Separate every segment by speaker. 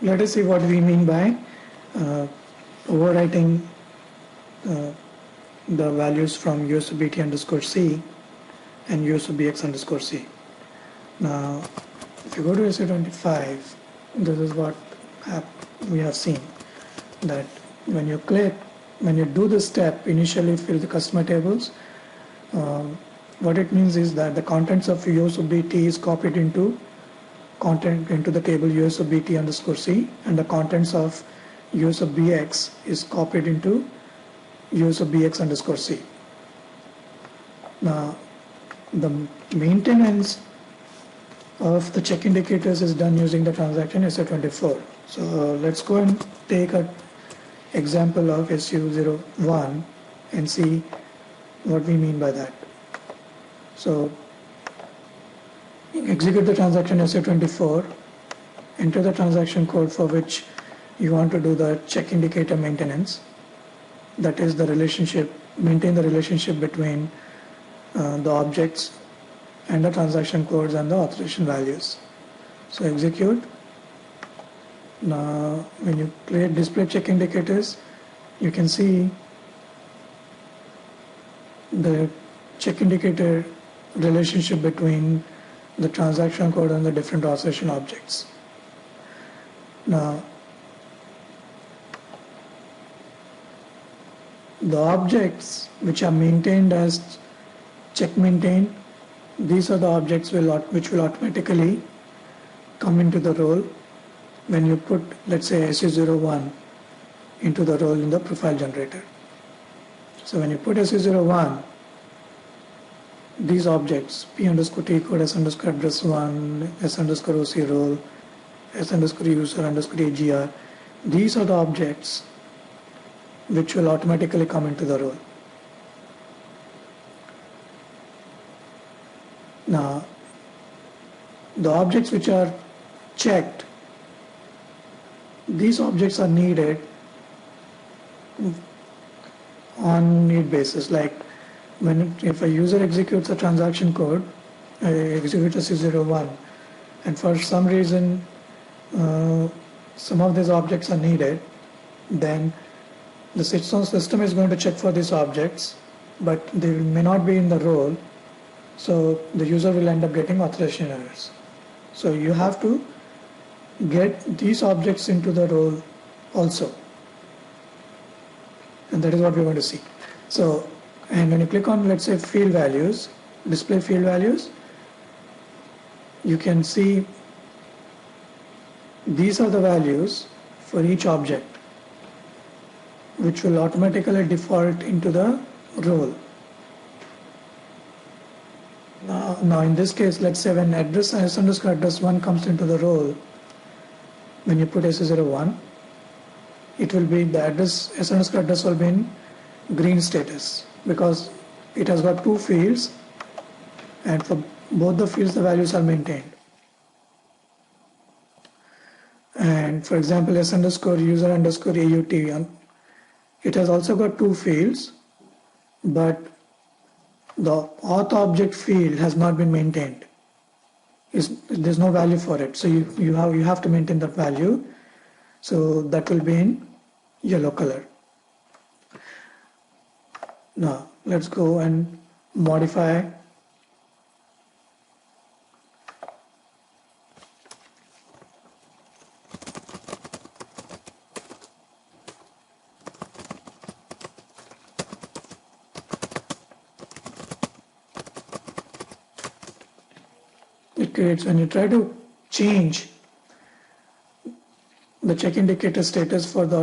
Speaker 1: let us see what we mean by overwriting uh, the values from USBT underscore C and USBX underscore C. Now, if you go to SU25, this is what we have seen, that when you do the step, initially fill the customer tables, what it means is that the contents of USBT is copied into the table USBT underscore C, and the contents of USBX is copied into USBX underscore C. Now, the maintenance of the check indicators is done using the transaction SU24. So let's go and take an example of SU01 and see what we mean by that. So execute the transaction SU24, enter the transaction code for which you want to do the check indicator maintenance. That is the relationship, maintain the relationship between the objects and the transaction codes and the authorization values. So execute. Now when you create display check indicators, you can see the check indicator relationship between the transaction code and the different authorization objects. Now the objects which are maintained as check maintain, these are the objects which will automatically come into the role when you put, let's say, SU01 into the role in the profile generator. So when you put SU01, these objects, P underscore T code, S underscore address 1, S underscore OC role, S underscore user underscore AGR, these are the objects which will automatically come into the role. Now, the objects which are checked, these objects are needed on need basis. Like if a user executes a transaction code, executes SU01, and for some reason some of these objects are needed, then the system is going to check for these objects, but they may not be in the role, so the user will end up getting authorization errors. So you have to get these objects into the role also, and that is what we are going to see. So, and when you click on, let's say, field values, display field values, you can see these are the values for each object which will automatically default into the role. Now in this case, let's say when address S underscore address 1 comes into the role, when you put SU01, it will be, the address S underscore address will be in green status because it has got two fields, and for both the fields the values are maintained. And for example, S underscore user underscore AUT, it has also got two fields, but the auth object field has not been maintained. There's no value for it, so you have to maintain that value. So that will be in yellow color. Now let's go and modify it creates, when you try to change the check indicator status for the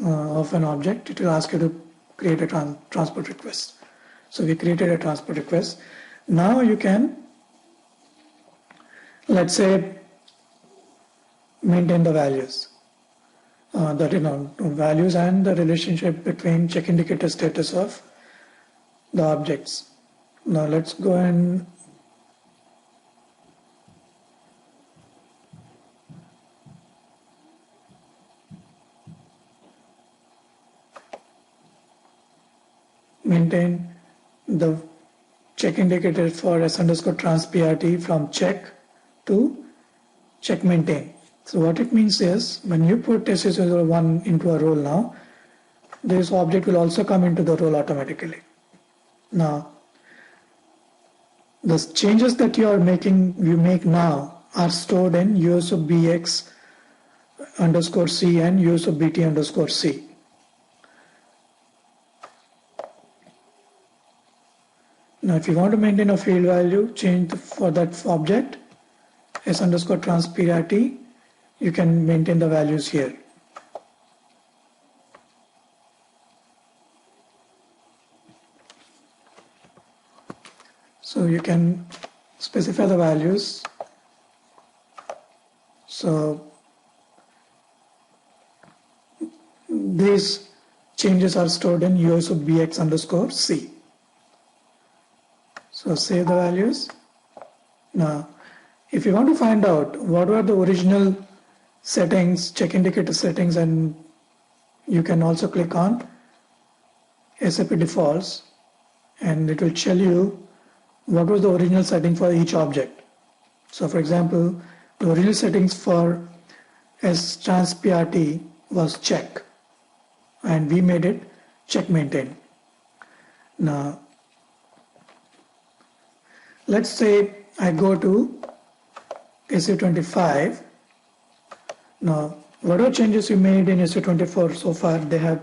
Speaker 1: of an object, it will ask you to create a transport request. So we created a transport request. Now you can, let's say, maintain the values, values and the relationship between check indicator status of the objects. Now let's go and maintain the check indicator for S underscore trans PRT from check to check maintain. So what it means is when you put SU01 into a role now, this object will also come into the role automatically. Now, the changes that you make now are stored in USOBX underscore C and USOBT underscore C. Now, if you want to maintain a field value change for that object, S underscore transprt, you can maintain the values here. So you can specify the values. So these changes are stored in USOBX underscore C. So save the values. Now, if you want to find out what were the original settings, check indicator settings, and you can also click on SAP defaults and it will tell you what was the original setting for each object. So for example, the original settings for STransprt was check and we made it check maintain. Now let's say I go to SU25. Now whatever changes you made in SU24 so far, they have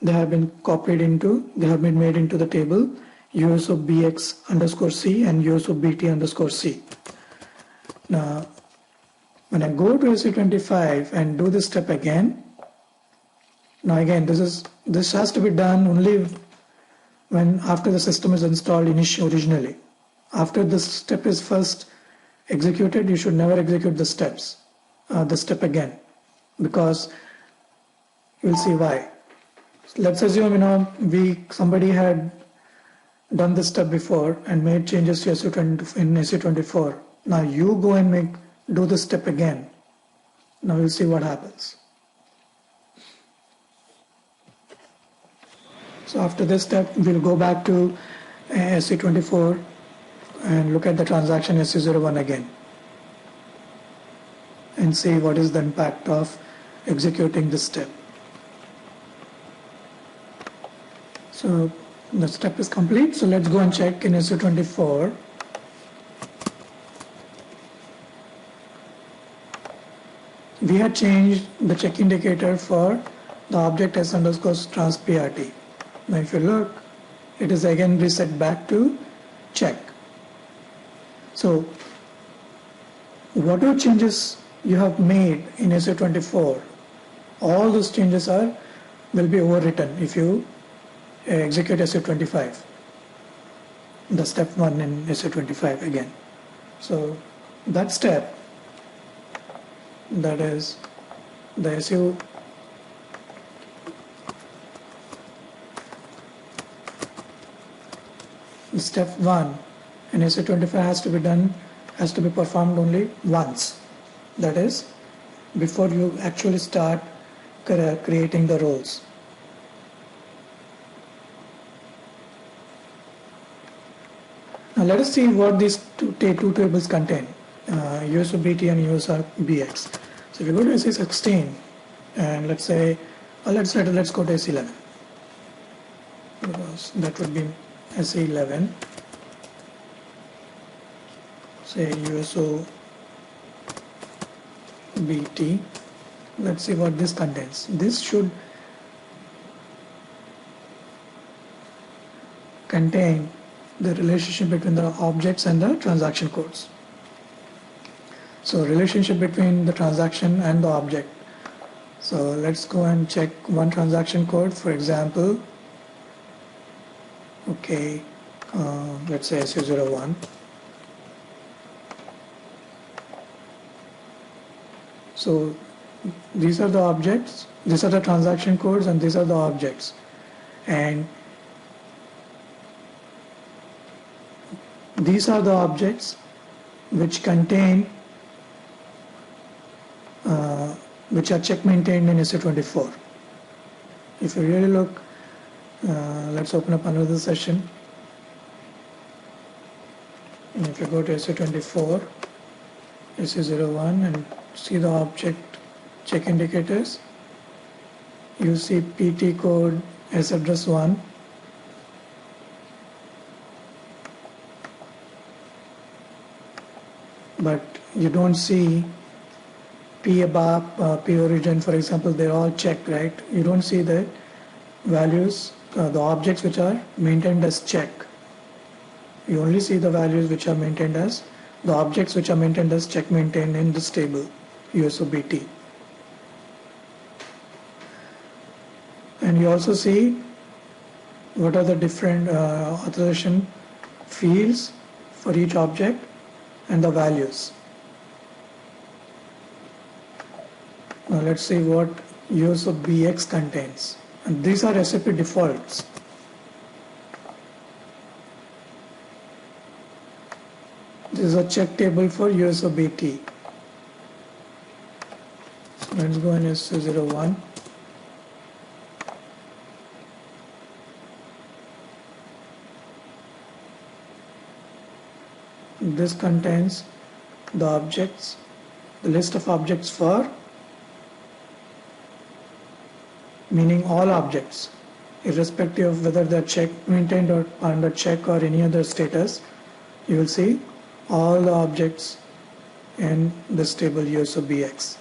Speaker 1: been made into the table USOBX underscore C and USOBT underscore C. Now when I go to SU25 and do this step again, now again this has to be done only when after the system is installed originally. After this step is first executed, you should never execute the step again, because you'll see why. Let's assume somebody had done this step before and made changes to in SU24. Now you go and do this step again. Now we'll see what happens. So after this step, we'll go back to SU24 and look at the transaction SU01 again and see what is the impact of executing this step. So the step is complete. So let's go and check in SU24. We had changed the check indicator for the object S underscore transprt. Now if you look, it is again reset back to check. So whatever changes you have made in SU24, all those changes will be overwritten if you execute SU25, the step 1 in SU25 again. So that step, that is the step 1 in SU25 has to be performed only once. That is, before you actually start creating the roles. Now let us see what these two tables contain, USOBT and USOBX. So if you go to SU16 and let's say, let's go to SU11, because that would be SU11. Say USOBT. Let's see what this contains. This should contain the relationship between the objects and the transaction codes. So relationship between the transaction and the object. So let's go and check one transaction code. For example, okay, let's say SU01. So these are the objects, these are the transaction codes, and these are the objects. And these are the objects which contain, which are check maintained in SU24. If you really look, let's open up another session. And if you go to SU24, SU01, and see the object check indicators. You see PT code S address 1, but you don't see P ABAP, P origin, for example, they're all checked, right? You don't see the values, the objects which are maintained as check. You only see the values which are maintained as, the objects which are maintained as check maintained in this table, USOBT. And you also see what are the different authorization fields for each object and the values. Now let's see what USOBX contains. And these are SAP defaults. This is a check table for USOBT. So let's go in S01. This contains the objects, the list of objects for, meaning all objects, irrespective of whether they're check maintained or under check or any other status. You will see all the objects in this table USOBX.